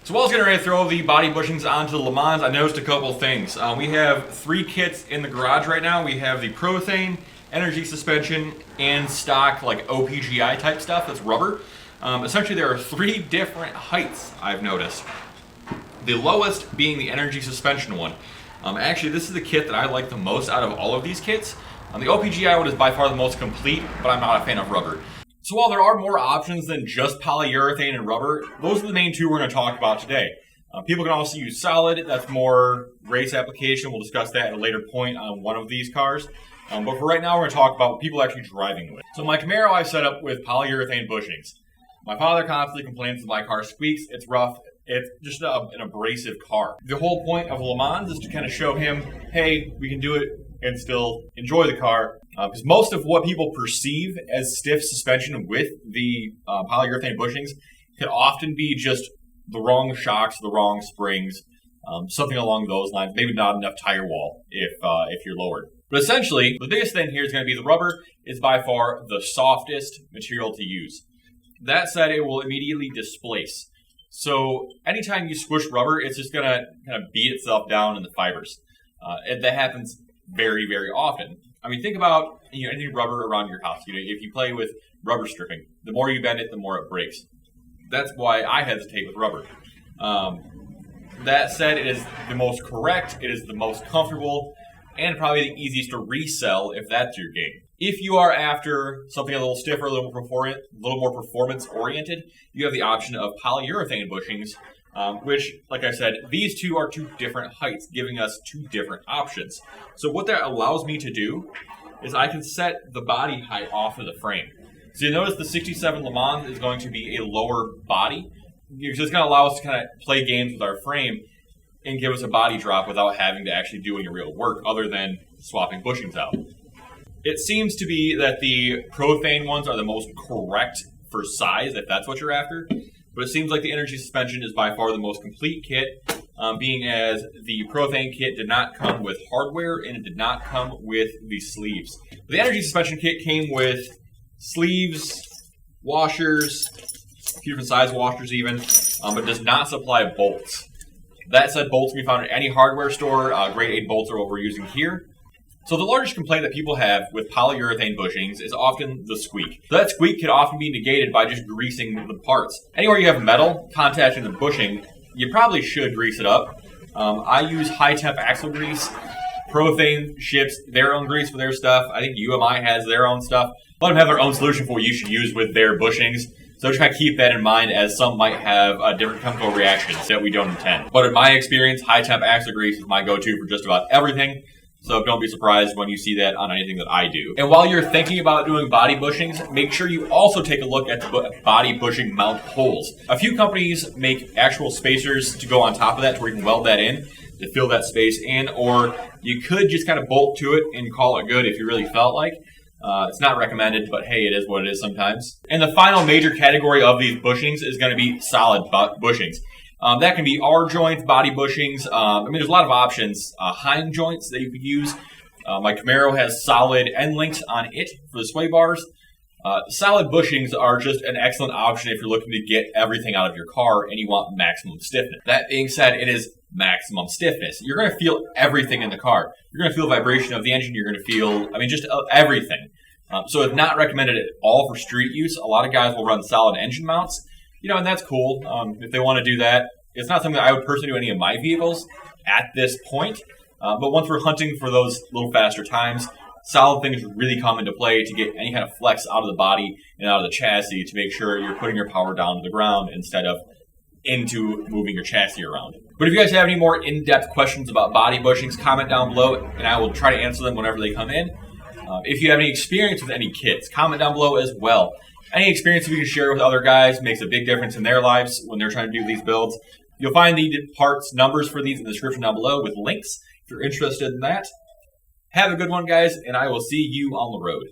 So while I was getting ready to throw the body bushings onto the Le Mans, I noticed a couple of things. We have 3 kits in the garage right now. We have the Prothane, energy suspension, and stock like OPGI type stuff that's rubber. Essentially there are 3 different heights I've noticed. The lowest being the energy suspension one. Actually this is the kit that I like the most out of all of these kits. The OPGI one is by far the most complete, but I'm not a fan of rubber. So while there are more options than just polyurethane and rubber, those are the main 2 we're going to talk about today. People can also use solid, that's more race application. We'll discuss that at a later point on one of these cars. But for right now, we're going to talk about what people are actually driving with. So my Camaro I set up with polyurethane bushings. My father constantly complains that my car squeaks, it's rough, it's just an abrasive car. The whole point of Le Mans is to kind of show him, hey, we can do it and still enjoy the car. Because most of what people perceive as stiff suspension with the polyurethane bushings can often be just the wrong shocks, the wrong springs, something along those lines. Maybe not enough tire wall if you're lowered. But essentially, the biggest thing here is going to be the rubber is by far the softest material to use. That said, it will immediately displace. So anytime you squish rubber, it's just going to kind of beat itself down in the fibers. And that happens very, very often. I mean, think about any rubber around your house. If you play with rubber stripping, the more you bend it, the more it breaks. That's why I hesitate with rubber. That said, it is the most correct, it is the most comfortable, and probably the easiest to resell if that's your game. If you are after something a little stiffer, a little more performance-oriented, you have the option of polyurethane bushings, which, like I said, these 2 are 2 different heights, giving us 2 different options. So what that allows me to do is I can set the body height off of the frame. So you notice the 67 Le Mans is going to be a lower body. It's just going to allow us to kind of play games with our frame and give us a body drop without having to actually do any real work other than swapping bushings out. It seems to be that the Prothane ones are the most correct for size, if that's what you're after. But it seems like the energy suspension is by far the most complete kit, being as the Prothane kit did not come with hardware and it did not come with the sleeves. The energy suspension kit came with sleeves, washers, a few different size washers even, but does not supply bolts. That said, bolts can be found at any hardware store. Grade 8 bolts are what we're using here. So the largest complaint that people have with polyurethane bushings is often the squeak. So that squeak can often be negated by just greasing the parts. Anywhere you have metal contacting the bushing, you probably should grease it up. I use high-temp axle grease. Prothane ships their own grease for their stuff. I think UMI has their own stuff. Let them have their own solution for what you should use with their bushings. So just kind of keep that in mind, as some might have different chemical reactions that we don't intend. But in my experience, high-temp axle grease is my go-to for just about everything. So don't be surprised when you see that on anything that I do. And while you're thinking about doing body bushings, make sure you also take a look at the body bushing mount holes. A few companies make actual spacers to go on top of that to where you can weld that in to fill that space in, or you could just kind of bolt to it and call it good if you really felt like. It's not recommended, but hey, it is what it is sometimes. And the final major category of these bushings is going to be solid bushings. That can be R-joints, body bushings. There's a lot of options. Heim joints that you could use. My Camaro has solid end links on it for the sway bars. Solid bushings are just an excellent option if you're looking to get everything out of your car and you want maximum stiffness. That being said, it is maximum stiffness. You're going to feel everything in the car. You're going to feel vibration of the engine. You're going to feel, just everything. So it's not recommended at all for street use. A lot of guys will run solid engine mounts. And that's cool if they want to do that. It's not something that I would personally do any of my vehicles at this point. But once we're hunting for those little faster times, solid things really come into play to get any kind of flex out of the body and out of the chassis to make sure you're putting your power down to the ground instead of into moving your chassis around. But if you guys have any more in-depth questions about body bushings, comment down below and I will try to answer them whenever they come in. If you have any experience with any kits, comment down below as well. Any experience we can share with other guys makes a big difference in their lives when they're trying to do these builds. You'll find the parts numbers for these in the description down below with links if you're interested in that. Have a good one, guys, and I will see you on the road.